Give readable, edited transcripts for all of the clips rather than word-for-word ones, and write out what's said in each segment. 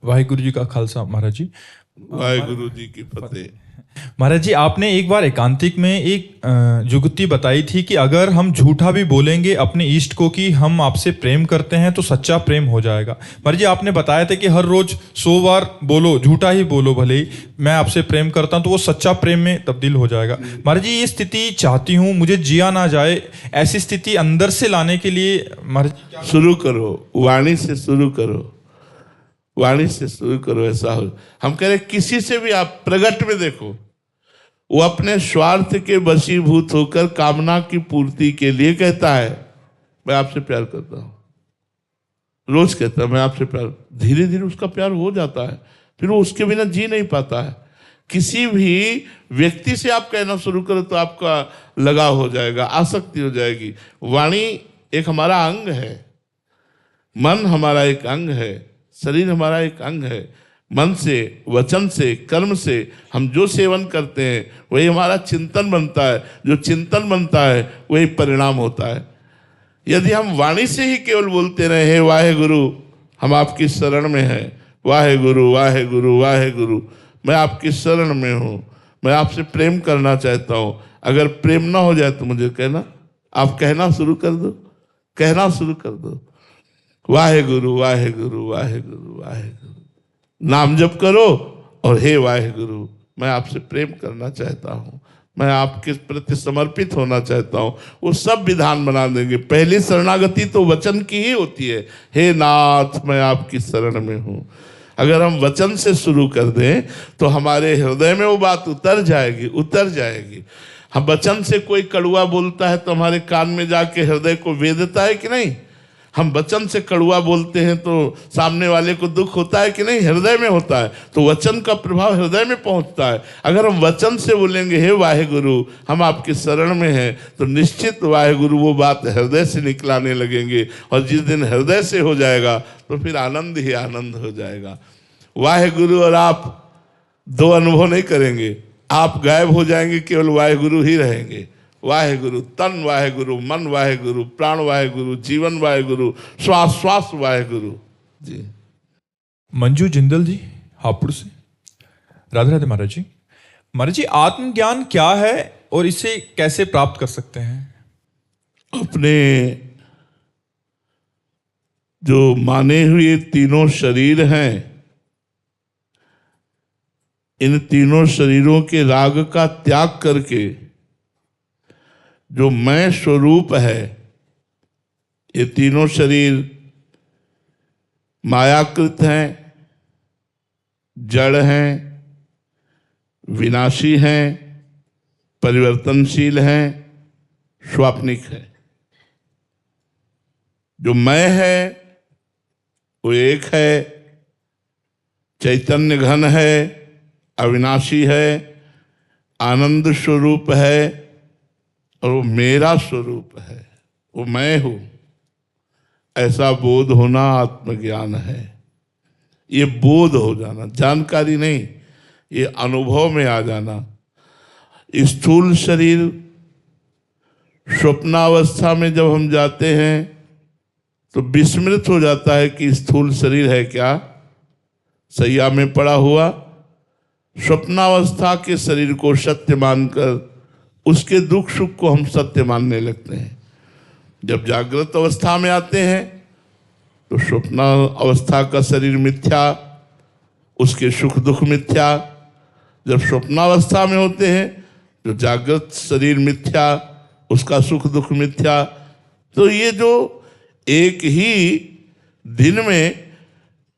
वाहिगुरु जी का खालसा महाराज जी। वाहिगुरु जी की फतेह। महाराज जी, आपने एक बार एकांतिक में एक जुगती बताई थी कि अगर हम झूठा भी बोलेंगे अपने इष्ट को कि हम आपसे प्रेम करते हैं तो सच्चा प्रेम हो जाएगा। महाराज जी, आपने बताया था कि हर रोज 100 बार बोलो, झूठा ही बोलो, भले ही मैं आपसे प्रेम करता हूं, तो वो सच्चा प्रेम में तब्दील हो जाएगा। महाराज जी, ये स्थिति चाहती हूँ, मुझे जिया ना जाए, ऐसी स्थिति अंदर से लाने के लिए महाराज जी शुरू करो, वाणी से शुरू करो, वाणी से शुरू करो। ऐसा हो, हम कह रहे किसी से भी आप प्रगट में देखो, वो अपने स्वार्थ के वशीभूत होकर कामना की पूर्ति के लिए कहता है मैं आपसे प्यार करता हूं, रोज कहता है मैं आपसे प्यार, धीरे धीरे उसका प्यार हो जाता है, फिर वो उसके बिना जी नहीं पाता है। किसी भी व्यक्ति से आप कहना शुरू करो तो आपका लगाव हो जाएगा, आसक्ति हो जाएगी। वाणी एक हमारा अंग है, मन हमारा एक अंग है, शरीर हमारा एक अंग है। मन से, वचन से, कर्म से हम जो सेवन करते हैं वही हमारा चिंतन बनता है, जो चिंतन बनता है वही परिणाम होता है। यदि हम वाणी से ही केवल बोलते रहे हे वाहेगुरु हम आपकी शरण में हैं, वाहेगुरु वाहेगुरु वाहेगुरु मैं आपकी शरण में हूँ, मैं आपसे प्रेम करना चाहता हूँ, अगर प्रेम ना हो जाए तो मुझे कहना, आप कहना शुरू कर दो, कहना शुरू कर दो, वाहेगुरु वाहेगुरु वाहेगुरु वाहेगुरु नाम जप करो और हे वाहेगुरु मैं आपसे प्रेम करना चाहता हूँ, मैं आपके प्रति समर्पित होना चाहता हूँ। वो सब विधान बना देंगे। पहली शरणागति तो वचन की ही होती है, हे नाथ मैं आपकी शरण में हूँ। अगर हम वचन से शुरू कर दें तो हमारे हृदय में वो बात उतर जाएगी, उतर जाएगी। हम वचन से कोई कड़ुआ बोलता है तो हमारे कान में जाके हृदय को वेदता है कि नहीं? हम वचन से कड़ुआ बोलते हैं तो सामने वाले को दुख होता है कि नहीं? हृदय में होता है। तो वचन का प्रभाव हृदय में पहुंचता है। अगर हम वचन से बोलेंगे हे वाहेगुरु हम आपकी शरण में हैं, तो निश्चित वाहेगुरु वो बात हृदय से निकलाने लगेंगे, और जिस दिन हृदय से हो जाएगा तो फिर आनंद ही आनंद हो जाएगा। वाहेगुरु और आप दो अनुभव नहीं करेंगे, आप गायब हो जाएंगे, केवल वाहेगुरु ही रहेंगे। वाहेगुरु, तन वाहेगुरु, मन वाहेगुरु, प्राण वाहेगुरु, जीवन वाहेगुरु, श्वास श्वास वाहेगुरु। जी मंजू जिंदल जी हापुड़ से। राधे राधे महाराज जी। महाराज जी, आत्मज्ञान क्या है और इसे कैसे प्राप्त कर सकते हैं? अपने जो माने हुए तीनों शरीर हैं, इन तीनों शरीरों के राग का त्याग करके जो मैं स्वरूप है, ये तीनों शरीर मायाकृत हैं, जड़ हैं, विनाशी हैं, परिवर्तनशील हैं, स्वाप्निक है। जो मैं है वो एक है, चैतन्य घन है, अविनाशी है, आनंद स्वरूप है, और वो मेरा स्वरूप है, वो मैं हूं। ऐसा बोध होना आत्मज्ञान है। ये बोध हो जाना, जानकारी नहीं, ये अनुभव में आ जाना। स्थूल शरीर स्वप्नावस्था में जब हम जाते हैं तो विस्मृत हो जाता है कि स्थूल शरीर है क्या, सैया में पड़ा हुआ। स्वप्नावस्था के शरीर को सत्य मानकर उसके दुख सुख को हम सत्य मानने लगते हैं। जब जागृत अवस्था में आते हैं तो स्वप्न अवस्था का शरीर मिथ्या, उसके सुख दुख मिथ्या। जब स्वप्नावस्था में होते हैं तो जागृत शरीर मिथ्या, उसका सुख दुख मिथ्या। तो ये जो एक ही दिन में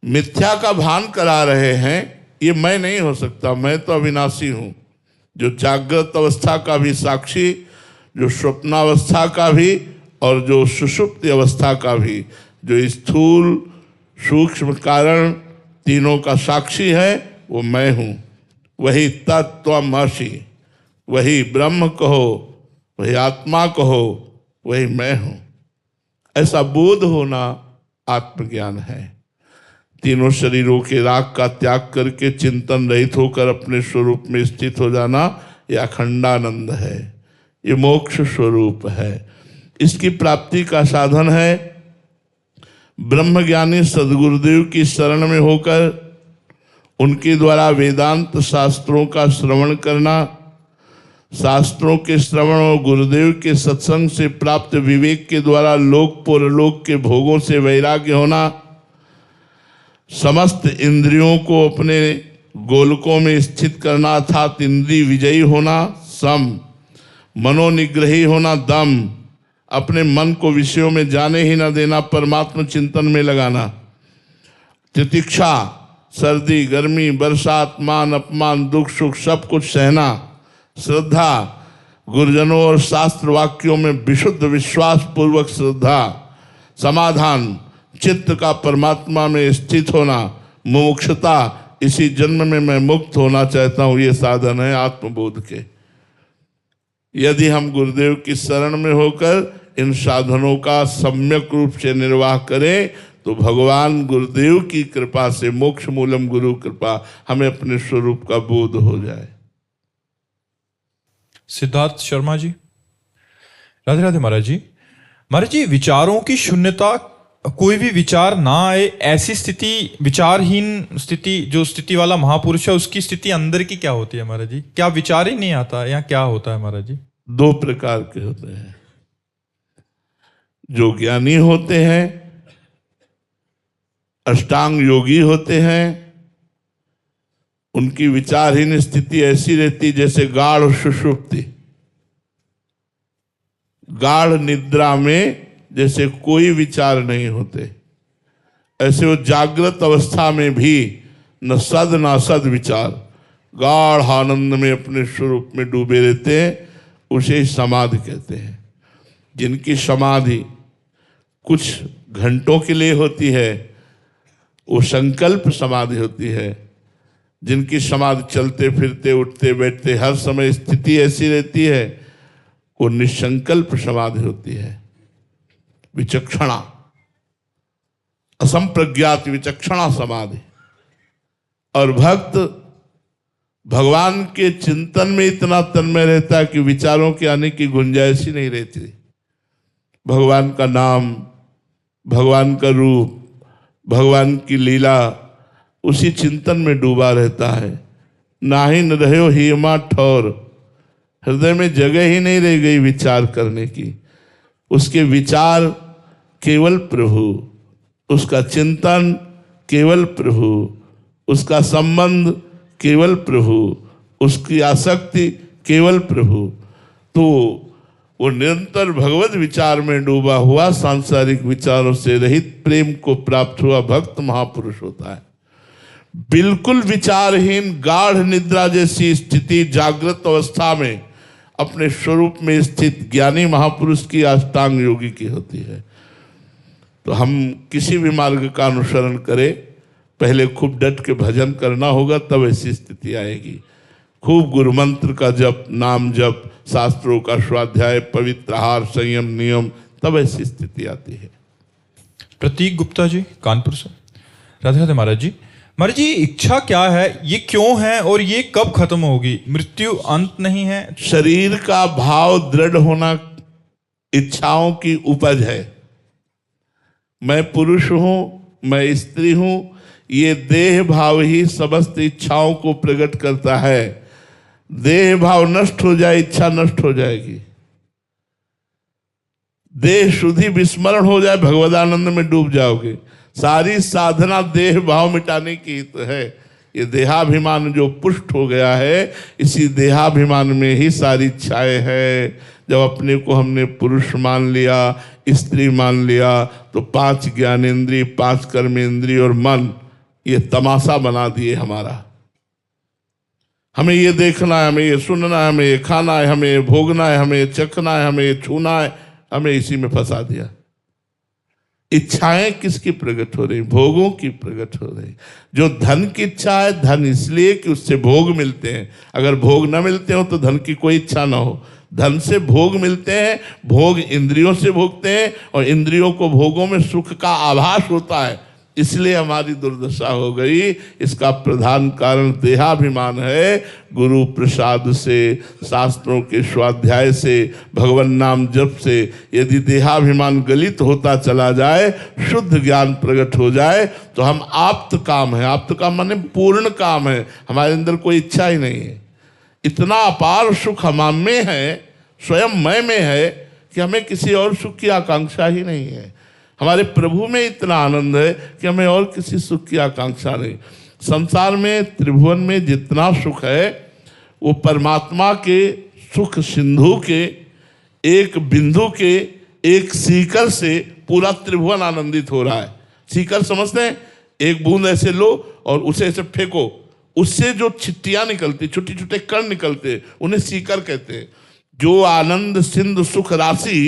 मिथ्या का भान करा रहे हैं, ये मैं नहीं हो सकता, मैं तो अविनाशी हूँ। जो जागृत अवस्था का भी साक्षी, जो स्वप्नावस्था का भी और जो सुषुप्ति अवस्था का भी, जो स्थूल सूक्ष्म कारण तीनों का साक्षी है, वो मैं हूँ। वही तत्त्वमसि, वही ब्रह्म कहो, वही आत्मा कहो, वही मैं हूँ। ऐसा बोध होना आत्मज्ञान है। तीनों शरीरों के राग का त्याग करके चिंतन रहित होकर अपने स्वरूप में स्थित हो जाना, यह अखंडानंद है, ये मोक्ष स्वरूप है। इसकी प्राप्ति का साधन है ब्रह्मज्ञानी सदगुरुदेव की शरण में होकर उनके द्वारा वेदांत शास्त्रों का श्रवण करना, शास्त्रों के श्रवण और गुरुदेव के सत्संग से प्राप्त विवेक के द्वारा लोक परलोक के भोगों से वैराग्य होना, समस्त इंद्रियों को अपने गोलकों में स्थित करना अर्थात इंद्रिय विजयी होना, सम, मनोनिग्रही होना, दम, अपने मन को विषयों में जाने ही न देना, परमात्मा चिंतन में लगाना, तितिक्षा, सर्दी गर्मी बरसात मान अपमान दुख सुख सब कुछ सहना, श्रद्धा, गुरुजनों और शास्त्र वाक्यों में विशुद्ध विश्वास पूर्वक श्रद्धा, समाधान, चित्त का परमात्मा में स्थित होना, मुमुक्षुता, इसी जन्म में मैं मुक्त होना चाहता हूँ, ये साधन है आत्मबोध के। यदि हम गुरुदेव की शरण में होकर इन साधनों का सम्यक रूप से निर्वाह करें तो भगवान गुरुदेव की कृपा से मोक्ष मूलम गुरु कृपा हमें अपने स्वरूप का बोध हो जाए। सिद्धार्थ शर्मा जी, राधे राधे महाराज जी। महाराज जी, विचारों की शून्यता, कोई भी विचार ना आए, ऐसी स्थिति, विचारहीन स्थिति, जो स्थिति वाला महापुरुष है उसकी स्थिति अंदर की क्या होती है महाराज जी? क्या विचार ही नहीं आता या क्या होता है महाराज जी? दो प्रकार के होते हैं। जो ज्ञानी होते हैं, अष्टांग योगी होते हैं, उनकी विचारहीन स्थिति ऐसी रहती जैसे गाढ़ सुषुप्ति, गाढ़ निद्रा में जैसे कोई विचार नहीं होते, ऐसे वो जागृत अवस्था में भी न सद न असद विचार, गाढ़ आनंद में अपने स्वरूप में डूबे रहते हैं, उसे समाधि कहते हैं। जिनकी समाधि कुछ घंटों के लिए होती है वो संकल्प समाधि होती है। जिनकी समाधि चलते फिरते उठते बैठते हर समय स्थिति ऐसी रहती है वो निसंकल्प समाधि होती है, विचक्षणा, असंप्रज्ञात विचक्षणा समाधि। और भक्त भगवान के चिंतन में इतना तन्मय रहता है कि विचारों के आने की गुंजाइश ही नहीं रहती। भगवान का नाम, भगवान का रूप, भगवान की लीला, उसी चिंतन में डूबा रहता है। नाहि न रहो हिमा ठौर, हृदय में जगह ही नहीं रह गई विचार करने की। उसके विचार केवल प्रभु, उसका चिंतन केवल प्रभु, उसका संबंध केवल प्रभु, उसकी आसक्ति केवल प्रभु। तो वो निरंतर भगवत विचार में डूबा हुआ, सांसारिक विचारों से रहित प्रेम को प्राप्त हुआ भक्त महापुरुष होता है। बिल्कुल विचारहीन गाढ़ निद्रा जैसी स्थिति जागृत अवस्था में अपने स्वरूप में स्थित ज्ञानी महापुरुष की अष्टांग योगी की होती है। तो हम किसी भी मार्ग का अनुसरण करें, पहले खूब डट के भजन करना होगा, तब ऐसी स्थिति आएगी। खूब गुरु मंत्र का जप, नाम जप, शास्त्रों का स्वाध्याय, पवित्र आहार, संयम, नियम, तब ऐसी स्थिति आती है। प्रतीक गुप्ता जी, कानपुर से, राधे राधे महाराज जी। महाराज जी, इच्छा क्या है, ये क्यों है और ये कब खत्म होगी? मृत्यु अंत नहीं है। शरीर का भाव दृढ़ होना इच्छाओं की उपज है। मैं पुरुष हूं, मैं स्त्री हूं, ये देह भाव ही समस्त इच्छाओं को प्रकट करता है। देह भाव नष्ट हो जाए, इच्छा नष्ट हो जाएगी। देह शुद्धि विस्मरण हो जाए, भगवदानंद में डूब जाओगे। सारी साधना देह भाव मिटाने की तो है। ये देहाभिमान जो पुष्ट हो गया है, इसी देहाभिमान में ही सारी इच्छाएं हैं। जब अपने को हमने पुरुष मान लिया, स्त्री मान लिया, तो 5 ज्ञानेंद्रिय, 5 कर्मेंद्रिय और मन, ये तमाशा बना दिए हमारा। हमें ये देखना है, हमें ये सुनना है, हमें ये खाना है, हमें ये भोगना है, हमें ये चखना है, हमें ये छूना है, हमें इसी में फंसा दिया। इच्छाएं किसकी प्रकट हो रही? भोगों की प्रकट हो रही। जो धन की इच्छा है, धन इसलिए कि उससे भोग मिलते हैं। अगर भोग न मिलते हो तो धन की कोई इच्छा ना हो। धन से भोग मिलते हैं, भोग इंद्रियों से भोगते हैं, और इंद्रियों को भोगों में सुख का आभास होता है, इसलिए हमारी दुर्दशा हो गई। इसका प्रधान कारण देहाभिमान है। गुरु प्रसाद से, शास्त्रों के स्वाध्याय से, भगवान नाम जप से यदि देहाभिमान गलित होता चला जाए, शुद्ध ज्ञान प्रकट हो जाए, तो हम आप्त काम है। आप्त काम माने पूर्ण काम है, हमारे अंदर कोई इच्छा ही नहीं है। इतना अपार सुख हम में है, स्वयं मैं में है, कि हमें किसी और सुख की आकांक्षा ही नहीं है। हमारे प्रभु में इतना आनंद है कि हमें और किसी सुख की आकांक्षा नहीं। संसार में, त्रिभुवन में जितना सुख है वो परमात्मा के सुख सिंधु के, एक बिंदु के, एक सीकर से पूरा त्रिभुवन आनंदित हो रहा है। सीकर समझते हैं? एक बूंद ऐसे लो और उसे ऐसे फेंको, उससे जो छिट्टियां निकलती, छोटे छोटे कण निकलते, उन्हें सीकर कहते हैं। जो आनंद सिंधु सुख राशि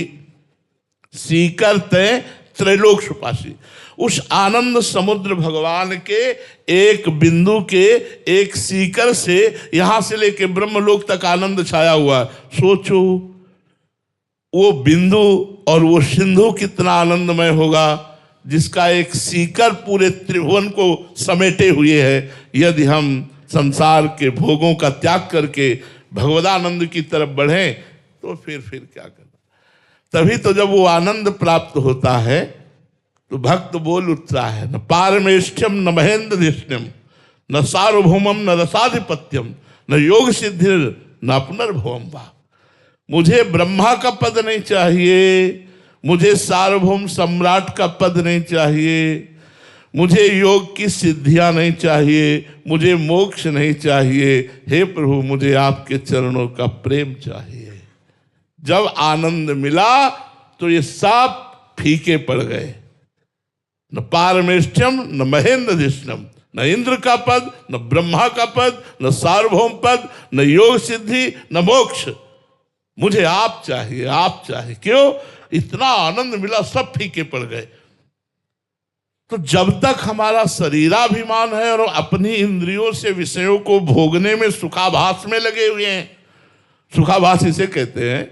सीकर तय त्रैलोक सुपासी, उस आनंद समुद्र भगवान के एक बिंदु के, एक सीकर से यहां से लेके ब्रह्मलोक तक आनंद छाया हुआ। सोचो वो बिंदु और वो सिंधु कितना आनंदमय होगा, जिसका एक सीकर पूरे त्रिभुवन को समेटे हुए है। यदि हम संसार के भोगों का त्याग करके भगवदानंद की तरफ बढ़ें तो फिर क्या करना। तभी तो जब वो आनंद प्राप्त होता है तो भक्त बोल उठता है, न पारमेष्ठ्यम न महेंद्रधिष्ण्यम न सार्वभौमम न रसाधिपत्यम न योग सिद्धि न पुनर्भवम वा। मुझे ब्रह्मा का पद नहीं चाहिए, मुझे सार्वभौम सम्राट का पद नहीं चाहिए, मुझे योग की सिद्धियां नहीं चाहिए, मुझे मोक्ष नहीं चाहिए। हे प्रभु, मुझे आपके चरणों का प्रेम चाहिए। जब आनंद मिला तो ये सब फीके पड़ गए। न पारमेष्ठ्यम न महेंद्रधिष्ण्यम, न इंद्र का पद, न ब्रह्मा का पद, न सार्वभौम पद, न योग सिद्धि, न मोक्ष। मुझे आप चाहिए, आप चाहिए। क्यों? इतना आनंद मिला, सब फीके पड़ गए। तो जब तक हमारा शरीराभिमान है और अपनी इंद्रियों से विषयों को भोगने में सुखाभास में लगे हुए हैं, सुखाभास इसे कहते हैं,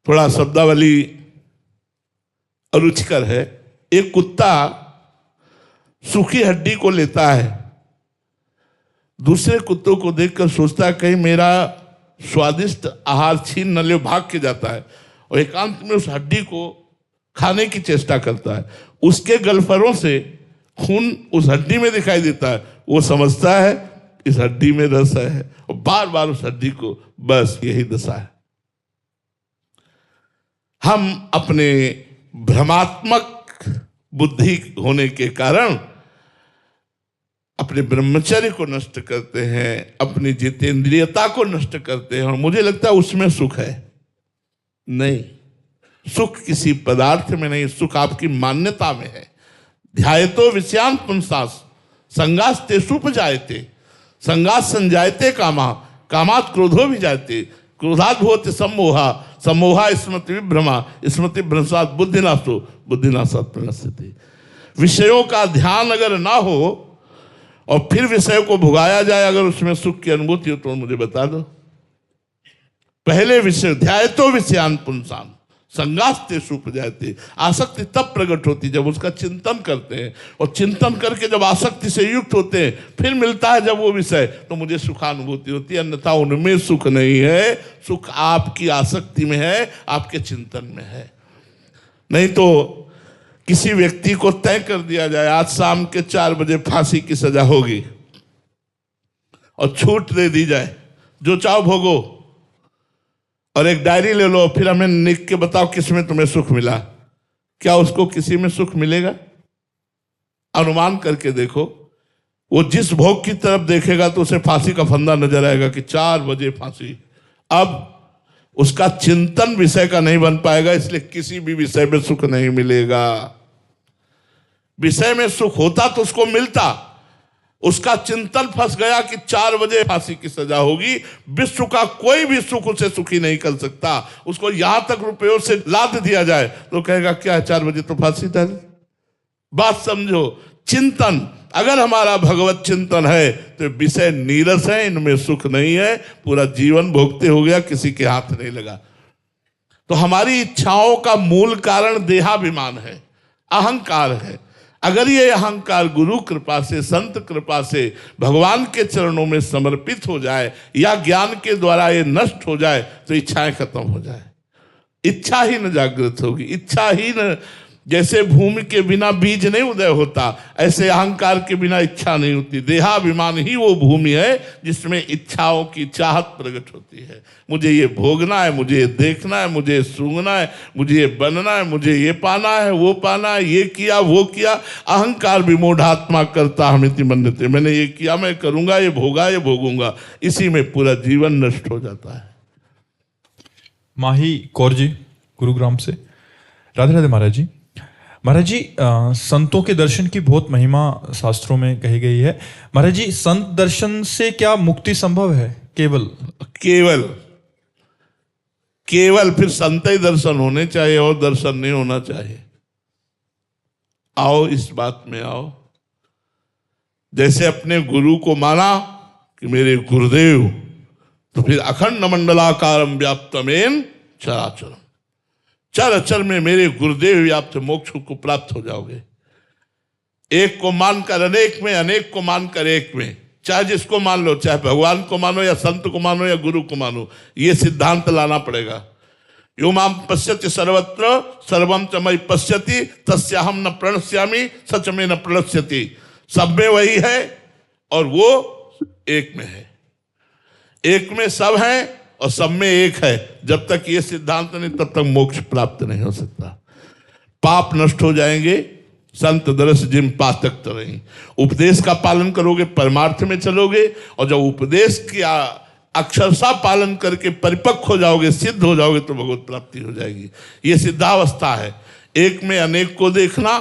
थोड़ा शब्दावली अरुचिकर है। एक कुत्ता सूखी हड्डी को लेता है, दूसरे कुत्तों को देखकर सोचता है कहीं मेरा स्वादिष्ट आहार छीन न ले, भाग के जाता है और एकांत में उस हड्डी को खाने की चेष्टा करता है। उसके गलफरों से खून उस हड्डी में दिखाई देता है, वो समझता है इस हड्डी में रस है और बार बार उस हड्डी को, बस यही दशा है। हम अपने भ्रमात्मक बुद्धि होने के कारण अपने ब्रह्मचर्य को नष्ट करते हैं, अपनी जितेंद्रियता को नष्ट करते हैं और मुझे लगता है उसमें सुख है। नहीं, सुख किसी पदार्थ में नहीं, सुख आपकी मान्यता में है। ध्यायतो विषयान् पुंसास् संगास्ते सुपजायते, संगात संजायते कामा, कामात् क्रोधो भी जायते, क्रोधात् भवति सम्मोहा, सम्मोहा स्मृति विभ्रमा, स्मृति भ्रंशात् बुद्धिनाशो, बुद्धिनाशात् प्रणश्यति। विषयों का ध्यान अगर ना हो और फिर विषय को भुगाया जाए, अगर उसमें सुख की अनुभूति हो तो मुझे बता दो। पहले विषय ध्यायतो विषयान् पुंसान् संगास्ते सुपजायते, आसक्ति तब प्रकट होती जब उसका चिंतन करते हैं, और चिंतन करके जब आसक्ति से युक्त होते हैं फिर मिलता है जब वो विषय, तो मुझे सुखानुभूति होती है। अन्यथा उनमें सुख नहीं है, सुख आपकी आसक्ति में है, आपके चिंतन में है। नहीं तो किसी व्यक्ति को तय कर दिया जाए आज शाम के 4 बजे फांसी की सजा होगी और छूट दे दी जाए, जो चाहो भोगो, और एक डायरी ले लो, फिर हमें लिख के बताओ किसमें तुम्हें सुख मिला, क्या उसको किसी में सुख मिलेगा? अनुमान करके देखो, वो जिस भोग की तरफ देखेगा तो उसे फांसी का फंदा नजर आएगा कि 4 बजे फांसी। अब उसका चिंतन विषय का नहीं बन पाएगा, इसलिए किसी भी विषय में सुख नहीं मिलेगा। विषय में सुख होता तो उसको मिलता, उसका चिंतन फंस गया कि 4 बजे फांसी की सजा होगी। विश्व का कोई भी सुख उसे सुखी नहीं कर सकता। उसको यहां तक रुपयों से लाद दिया जाए तो कहेगा क्या 4 बजे तो फांसी था। बात समझो, चिंतन अगर हमारा भगवत चिंतन है तो विषय नीरस है, इनमें सुख नहीं है, पूरा जीवन भोगते हो गया, किसी के हाथ नहीं लगा। तो हमारी इच्छाओं का मूल कारण देहाभिमान है, अहंकार है। अगर ये अहंकार गुरु कृपा से, संत कृपा से भगवान के चरणों में समर्पित हो जाए या ज्ञान के द्वारा ये नष्ट हो जाए तो इच्छाएं खत्म हो जाए, इच्छा ही न जागृत होगी, इच्छा ही न, जैसे भूमि के बिना बीज नहीं उदय होता, ऐसे अहंकार के बिना इच्छा नहीं होती। देहाभिमान ही वो भूमि है जिसमें इच्छाओं की चाहत प्रकट होती है। मुझे ये भोगना है, मुझे ये देखना है, मुझे ये सूंघना है, मुझे ये बनना है, मुझे ये पाना है, वो पाना है, ये किया वो किया। अहंकार विमूढ़ात्मा करता हमिति मन्यते, मैंने ये किया, मैं करूंगा, ये भोगा, ये भोगूंगा, इसी में पूरा जीवन नष्ट हो जाता है। माही कौर जी गुरुग्राम से। राधे राधे महाराज जी। महाराज जी, संतों के दर्शन की बहुत महिमा शास्त्रों में कही गई है। महाराज जी, संत दर्शन से क्या मुक्ति संभव है? केवल केवल केवल फिर संत ही दर्शन होने चाहिए और दर्शन नहीं होना चाहिए। आओ इस बात में आओ। जैसे अपने गुरु को माना कि मेरे गुरुदेव, तो फिर अखंड मंडलाकारम व्याप्तमेन चराचरम, चर अचर में मेरे गुरुदेव व्याप्त मोक्ष को प्राप्त हो जाओगे। एक को मानकर अनेक में, अनेक को मानकर एक में, चाहे जिसको मान लो, चाहे भगवान को मानो या संत को मानो या गुरु को मानो, ये सिद्धांत लाना पड़ेगा। यो माम पश्यति सर्वत्र सर्वम च मयि पश्यति तस्याहम न प्रणश्यामि सच में न प्रणश्यति। सब में वही है और वो एक में है। एक में सब है और सब में एक है। जब तक ये सिद्धांत नहीं, तब तक मोक्ष प्राप्त नहीं हो सकता। पाप नष्ट हो जाएंगे। संत दरस जिम पातक तरही, उपदेश का पालन करोगे, परमार्थ में चलोगे, और जब उपदेश की अक्षरशः पालन करके परिपक्व हो जाओगे, सिद्ध हो जाओगे, तो भगवत प्राप्ति हो जाएगी। ये सिद्धावस्था है। एक में अनेक को देखना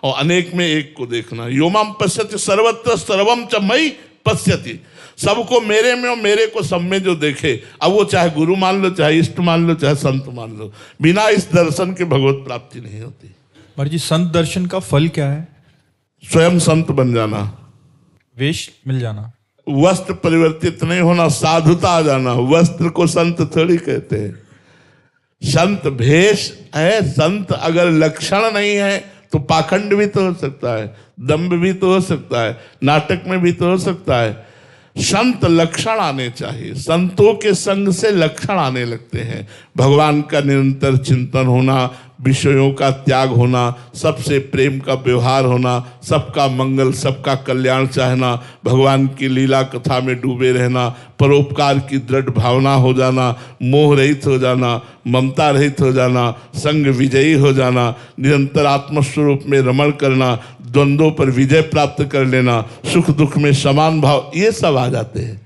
और अनेक में एक को देखना। योमाम पश्यति सर्वत्र सर्वम च मयि पश्यति, सबको मेरे में और मेरे को सब में जो देखे, अब वो चाहे गुरु मान लो, चाहे इष्ट मान लो, चाहे संत मान लो, बिना इस दर्शन के भगवत प्राप्ति नहीं होती। महाराज जी, संत दर्शन का फल क्या है? स्वयं संत बन जाना, वेश मिल जाना, वस्त्र परिवर्तित नहीं होना, साधुता आ जाना। वस्त्र को संत थोड़ी कहते हैं। संत भेष है। संत अगर लक्षण नहीं है तो पाखंड भी तो हो सकता है, दंभ भी तो हो सकता है, नाटक में भी तो हो सकता है। संत लक्षण आने चाहिए। संतों के संग से लक्षण आने लगते हैं। भगवान का निरंतर चिंतन होना, विषयों का त्याग होना, सबसे प्रेम का व्यवहार होना, सबका मंगल, सबका कल्याण चाहना, भगवान की लीला कथा में डूबे रहना, परोपकार की दृढ़ भावना हो जाना, मोह रहित हो जाना, ममता रहित हो जाना, संग विजयी हो जाना, निरंतर आत्मस्वरूप में रमण करना, द्वंद्वों पर विजय प्राप्त कर लेना, सुख दुख में समान भाव, ये सब आ जाते हैं।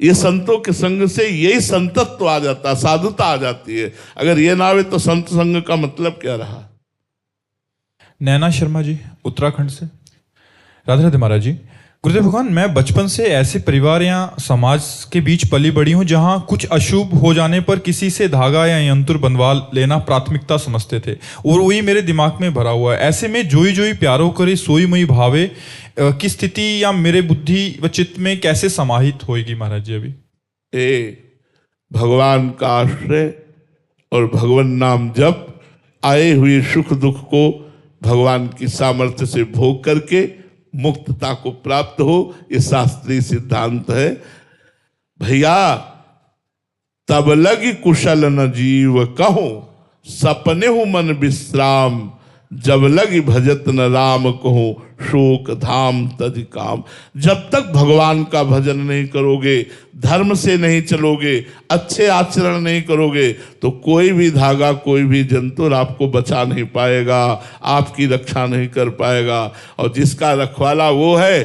ये संतों के संग से यही संतत्व आ जाता, साधुता आ जाती है। अगर ये ना आवे तो संत संग का मतलब क्या रहा? नैना शर्मा जी उत्तराखंड से। राधे राधे महाराज जी। गुरुदेव भगवान, मैं बचपन से ऐसे परिवार या समाज के बीच पली बड़ी हूं जहां कुछ अशुभ हो जाने पर किसी से धागा या यंत्र बंधवा लेना प्राथमिकता समझते थे और वही मेरे दिमाग में भरा हुआ है। ऐसे में जोई जोई प्यारो करे सोई मई भावे की स्थिति या मेरे बुद्धि व चित्त में कैसे समाहित होएगी महाराज जी? अभी भगवान का आश्रय और भगवान नाम जप, आए हुए सुख दुख को भगवान की सामर्थ्य से भोग करके मुक्तता को प्राप्त हो, ये शास्त्रीय सिद्धांत है भैया। तब लगी कुशल न जीव कहो, सपने हूं मन विश्राम, जब लगी भजत न राम कहो, शोक धाम तज काम। जब तक भगवान का भजन नहीं करोगे, धर्म से नहीं चलोगे, अच्छे आचरण नहीं करोगे, तो कोई भी धागा, कोई भी जंतु आपको बचा नहीं पाएगा, आपकी रक्षा नहीं कर पाएगा। और जिसका रखवाला वो है,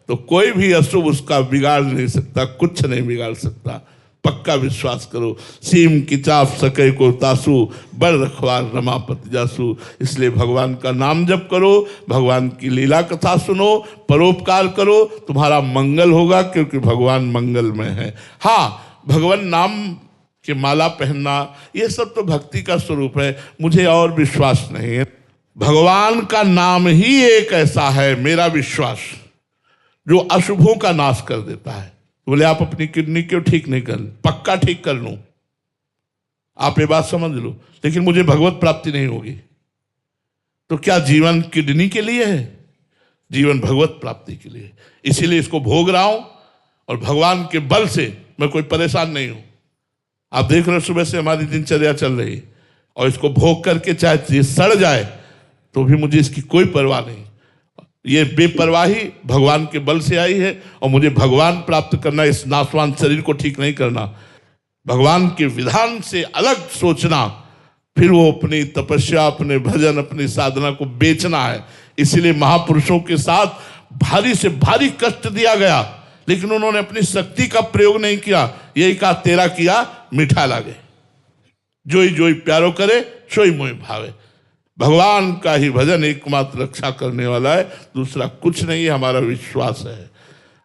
तो कोई भी अशुभ उसका बिगाड़ नहीं सकता, कुछ नहीं बिगाड़ सकता। पक्का विश्वास करो। सीम की चाप सके को तासु, बड़ रखवार रमापति जासु। इसलिए भगवान का नाम जप करो, भगवान की लीला कथा सुनो, परोपकार करो, तुम्हारा मंगल होगा, क्योंकि भगवान मंगल में है। हाँ, भगवान नाम की माला पहनना, ये सब तो भक्ति का स्वरूप है, मुझे और विश्वास नहीं है। भगवान का नाम ही एक ऐसा है, मेरा विश्वास, जो अशुभों का नाश कर देता है। बोले आप अपनी किडनी क्यों ठीक नहीं कर? पक्का ठीक कर लूं, आप ये बात समझ लो, लेकिन मुझे भगवत प्राप्ति नहीं होगी। तो क्या जीवन किडनी के लिए है? जीवन भगवत प्राप्ति के लिए। इसीलिए इसको भोग रहा हूं और भगवान के बल से मैं कोई परेशान नहीं हूं। आप देख रहे हो सुबह से हमारी दिनचर्या चल रही, और इसको भोग करके चाहे ये सड़ जाए तो भी मुझे इसकी कोई परवाह नहीं। ये बेपरवाही भगवान के बल से आई है, और मुझे भगवान प्राप्त करना, इस नाशवान शरीर को ठीक नहीं करना। भगवान के विधान से अलग सोचना, फिर वो अपनी तपस्या, अपने भजन, अपनी साधना को बेचना है। इसीलिए महापुरुषों के साथ भारी से भारी कष्ट दिया गया, लेकिन उन्होंने अपनी शक्ति का प्रयोग नहीं किया। यही कहा, तेरा किया मीठा लागे, जोई जोई प्यारो करे सोई मोहि भावे। भगवान का ही भजन एकमात्र रक्षा करने वाला है, दूसरा कुछ नहीं है, हमारा विश्वास है।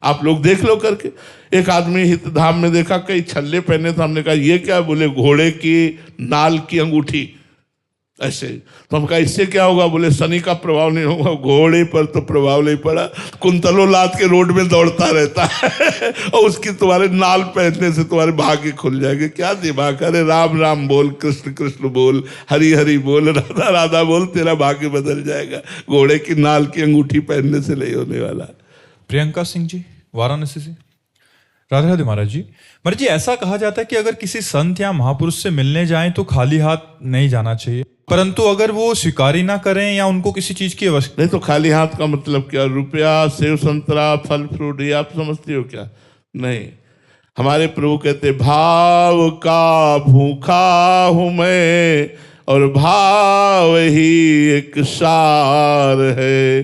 आप लोग देख लो करके। एक आदमी हितधाम में देखा, कई छल्ले पहने थे, हमने कहा ये क्या? बोले घोड़े की नाल की अंगूठी। ऐसे तो हम कहा इससे क्या होगा? बोले शनि का प्रभाव नहीं होगा। घोड़े पर तो प्रभाव नहीं पड़ा, कुंतलों लाद के रोड में दौड़ता रहता है और उसकी तुम्हारे नाल पहनने से तुम्हारे भाग्य खुल जाएंगे। क्या दिमाग? अरे राम राम बोल, कृष्ण कृष्ण बोल, हरि हरि बोल, राधा राधा बोल, तेरा भाग्य बदल जाएगा। घोड़े की नाल की अंगूठी पहनने से नहीं होने वाला। प्रियंका सिंह जी, वाराणसी से। राधे राधे महाराज जी। महाराज जी, ऐसा कहा जाता है कि अगर किसी संत या महापुरुष से मिलने जाएं तो खाली हाथ नहीं जाना चाहिए, परंतु अगर वो स्वीकार ही ना करें या उनको किसी चीज की आवश्यकता नहीं, तो खाली हाथ का मतलब क्या? रुपया, सेव संतरा, फल फ्रूट, ये आप समझते हो क्या? नहीं। हमारे प्रभु कहते, भाव का भूखा हूं मैं और भाव ही एक सार है।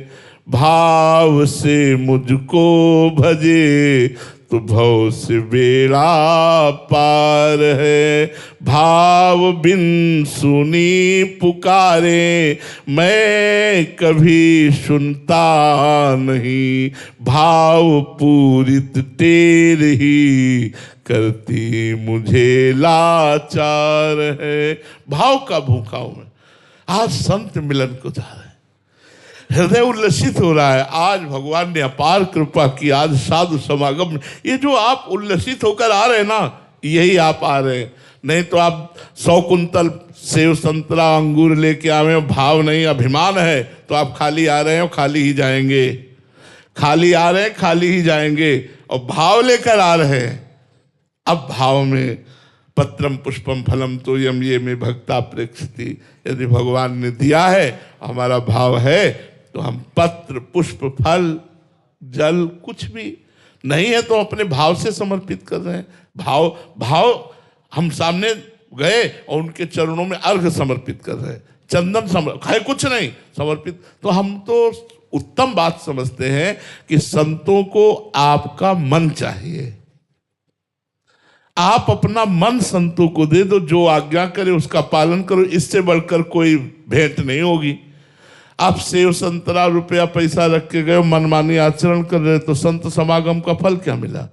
भाव से मुझको भजे तो भव से बेड़ा पार है। भाव बिन सुनी पुकारे मैं कभी सुनता नहीं। भाव पूरित टेर ही करती मुझे लाचार है। भाव का भूखा हूं मैं। आज संत मिलन को जा रहे हैं, हृदय उल्लसित हो रहा है। आज भगवान ने अपार कृपा की, आज साधु समागम में ये जो आप उल्लसित होकर आ रहे हैं ना, यही आप आ रहे हैं। नहीं तो आप 100 कुंतल सेव संतरा अंगूर लेके आवे, भाव नहीं, अभिमान है, तो आप खाली आ रहे हैं और खाली ही जाएंगे। खाली आ रहे हैं, खाली ही जाएंगे। और भाव लेकर आ रहे हैं। अब भाव में पत्रम पुष्पम फलम तोयम ये में भक्ता प्रेक्षति। यदि भगवान ने दिया है, हमारा भाव है, तो हम पत्र पुष्प फल जल कुछ भी नहीं है तो अपने भाव से समर्पित कर रहे हैं। भाव हम सामने गए और उनके चरणों में अर्घ समर्पित कर रहे हैं, चंदन है कुछ नहीं समर्पित। तो हम तो उत्तम बात समझते हैं कि संतों को आपका मन चाहिए। आप अपना मन संतों को दे दो, जो आज्ञा करे उसका पालन करो, इससे बढ़कर कोई भेंट नहीं होगी। आप सेव संतरा रुपया पैसा रख के गए, मनमानी आचरण कर रहे, तो संत समागम का फल क्या मिला?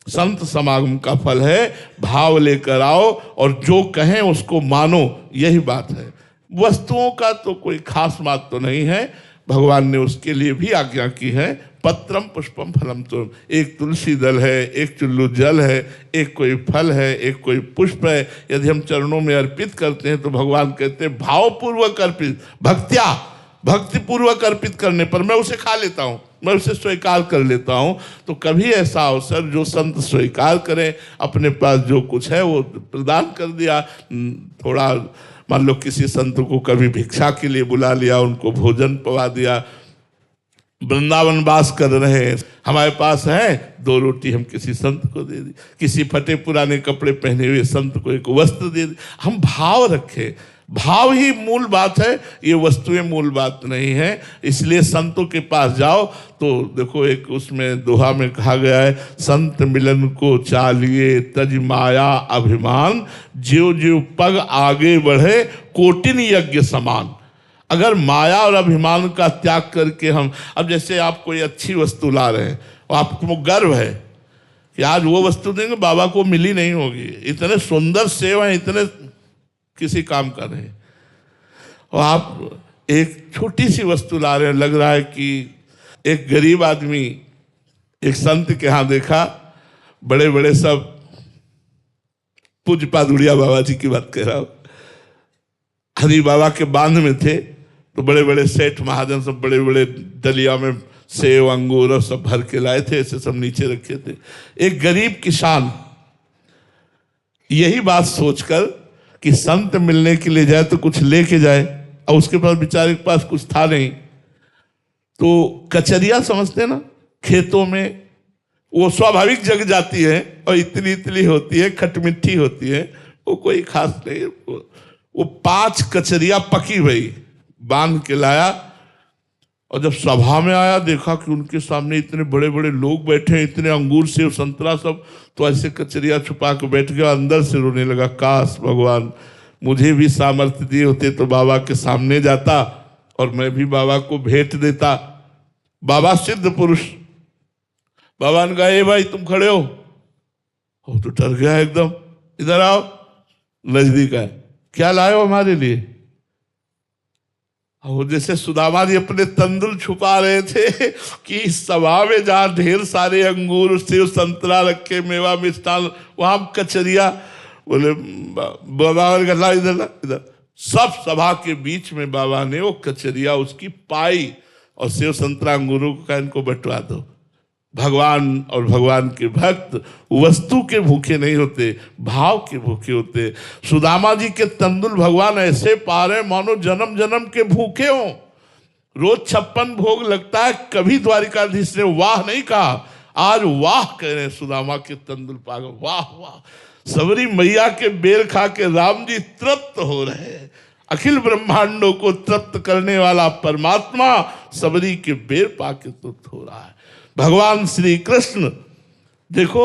संत समागम का फल है भाव लेकर आओ और जो कहें उसको मानो, यही बात है। वस्तुओं का तो कोई खास बात तो नहीं है, भगवान ने उसके लिए भी आज्ञा की है। पत्रम पुष्पम फलम, तो एक तुलसी दल है, एक चुल्लू जल है, एक कोई फल है, एक कोई पुष्प है। यदि हम चरणों में अर्पित करते हैं तो भगवान कहते हैं भावपूर्वक अर्पित, भक्तिपूर्वक अर्पित करने पर मैं उसे खा लेता हूँ, मैं उसे स्वीकार कर लेता हूँ। तो कभी ऐसा अवसर जो संत स्वीकार करें, अपने पास जो कुछ है वो प्रदान कर दिया। थोड़ा मान लो किसी संत को कभी भिक्षा के लिए बुला लिया, उनको भोजन पवा दिया। वृंदावन वास कर रहे हैं, हमारे पास है 2 रोटी, हम किसी संत को दे दी। किसी फटे पुराने कपड़े पहने हुए संत को एक वस्त्र दे दी। हम भाव रखें, भाव ही मूल बात है, ये वस्तुएं मूल बात नहीं है। इसलिए संतों के पास जाओ तो देखो, एक उसमें दोहा में कहा गया है, संत मिलन को चालिए तज माया अभिमान, ज्यों ज्यों पग आगे बढ़े कोटिन यज्ञ समान। अगर माया और अभिमान का त्याग करके हम, अब जैसे आप कोई अच्छी वस्तु ला रहे हैं और आपको गर्व है कि आज वो वस्तु देंगे, बाबा को मिली नहीं होगी, इतने सुंदर सेव हैं, इतने किसी काम कर रहे हैं, और आप एक छोटी सी वस्तु ला रहे हैं। लग रहा है कि एक गरीब आदमी एक संत के यहाँ देखा, बड़े बड़े सब पूज्य पादुड़िया बाबा जी की बात कह रहा हूं, हरि बाबा के बांध में थे, तो बड़े बड़े सेठ महाजन सब बड़े बड़े डलिया में सेव अंगूर और सब भर के लाए थे, ऐसे सब नीचे रखे थे। एक गरीब किसान यही बात सोचकर कि संत मिलने के लिए जाए तो कुछ लेके जाए, और उसके पास बेचारे के पास कुछ था नहीं, तो कचरिया समझते ना, खेतों में वो स्वाभाविक जग जाती है और इतनी इतनी होती है, खटमिट्ठी होती है, वो कोई खास नहीं। वो 5 कचरिया पकी हुई बांध के लाया, और जब सभा में आया देखा कि उनके सामने इतने बड़े बड़े लोग बैठे हैं, इतने अंगूर सेव संतरा सब, तो ऐसे कचरिया छुपा के बैठ गया, अंदर से रोने लगा, काश भगवान मुझे भी सामर्थ्य दिए होते तो बाबा के सामने जाता और मैं भी बाबा को भेंट देता। बाबा सिद्ध पुरुष, बाबा ने कहा ए भाई तुम खड़े हो, वो तो डर गया एकदम, इधर आओ, नजदीक आए, क्या लाए हो हमारे लिए? और जैसे सुदामा जी अपने तंदुल छुपा रहे थे कि इस सभा में जहाँ ढेर सारे अंगूर सेव संतरा रखे, मेवा मिष्ठान, वहां कचरिया, बोले बाबा ने कहा इधर ना, इधर। सब सभा के बीच में बाबा ने वो कचरिया उसकी पाई और सेव संतरा अंगूरों का इनको बंटवा दो। भगवान और भगवान के भक्त वस्तु के भूखे नहीं होते, भाव के भूखे होते। सुदामा जी के तंदुल भगवान ऐसे पा रहे मानो जन्म जन्म के भूखे हों। रोज 56 भोग लगता है, कभी द्वारिकाधीश ने वाह नहीं कहा, आज वाह कह रहे सुदामा के तंदुल पागल, वाह वाह। सबरी मैया के बेर खा के राम जी तृप्त हो रहे हैं। अखिल ब्रह्मांडों को तृप्त करने वाला परमात्मा सबरी के बेर पाके तृप्त हो रहा है। भगवान श्री कृष्ण देखो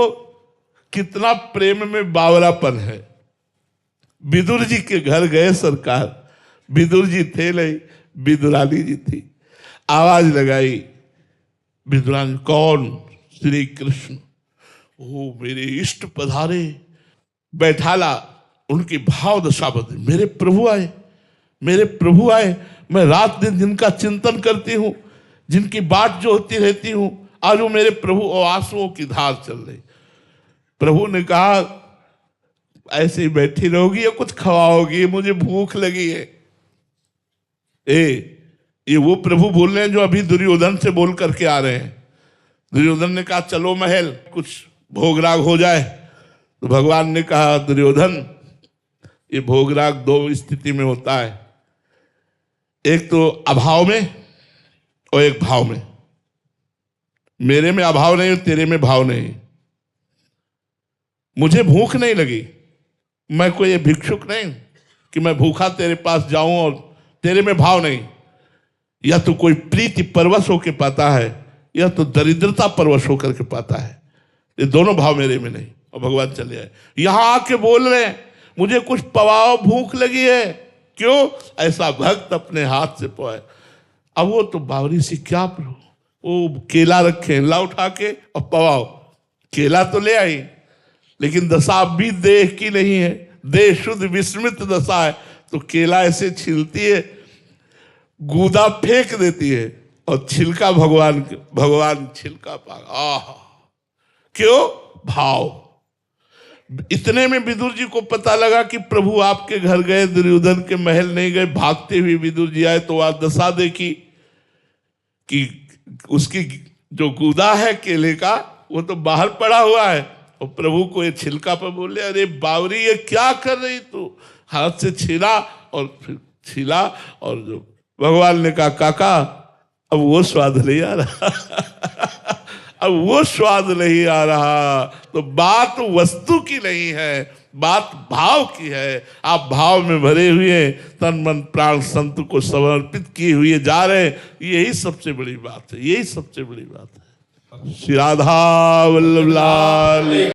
कितना प्रेम में बावरापन है। विदुर जी के घर गए सरकार, विदुर जी थे नहीं, विदुरानी जी थी। आवाज लगाई विदुरानी, कौन? श्री कृष्ण। ओ मेरे इष्ट पधारे। बैठाला, उनकी भाव दशा बदली, मेरे प्रभु आए, मेरे प्रभु आए। मैं रात दिन जिनका चिंतन करती हूँ, जिनकी बाट जो होती रहती हूँ, आज वो मेरे प्रभु और आंसुओं की धार चल रही। प्रभु ने कहा ऐसे ही बैठी रहोगी या कुछ खवाओगी, मुझे भूख लगी है। ये वो प्रभु बोल रहे हैं जो अभी दुर्योधन से बोल करके आ रहे हैं। दुर्योधन ने कहा चलो महल, कुछ भोगराग हो जाए। तो भगवान ने कहा दुर्योधन, ये भोगराग 2 स्थिति में होता है, एक तो अभाव में और एक भाव में। मेरे में अभाव नहीं, तेरे में भाव नहीं। मुझे भूख नहीं लगी, मैं कोई भिक्षुक नहीं कि मैं भूखा तेरे पास जाऊं, और तेरे में भाव नहीं। या तो कोई प्रीति परवश होकर पाता है, या तो दरिद्रता परवश होकर के पाता है। ये दोनों भाव मेरे में नहीं। और भगवान चले आए, यहां आके बोल रहे हैं मुझे कुछ पवाओ, भूख लगी है। क्यों? ऐसा भक्त अपने हाथ से पवाए। अब वो तो बावरी सी क्या प्रभु, वो केला रखे, ला उठा के और पवाओ। केला तो ले आई, लेकिन दशा भी देह की नहीं है, देह शुद्ध विस्मित दशा है। तो केला ऐसे छिलती है, गूदा फेंक देती है, और छिलका भगवान छिलका पा। आह, क्यों? भाव। इतने में विदुर जी को पता लगा कि प्रभु आपके घर गए, दुर्योधन के महल नहीं गए। भागते हुए विदुर जी आए तो आज दशा देखी कि उसकी जो गूदा है केले का, वो तो बाहर पड़ा हुआ है, और प्रभु को ये छिलका पर बोले, अरे बावरी ये क्या कर रही तू? हाथ से छीला और फिर छीला, और जो भगवान ने कहा काका अब वो स्वाद नहीं आ रहा अब वो स्वाद नहीं आ रहा। तो बात वस्तु की नहीं है, बात भाव की है। आप भाव में भरे हुए तन मन प्राण संत को समर्पित किए हुए जा रहे हैं, यही सबसे बड़ी बात है, यही सबसे बड़ी बात है। श्री राधा वल्लभ लाल।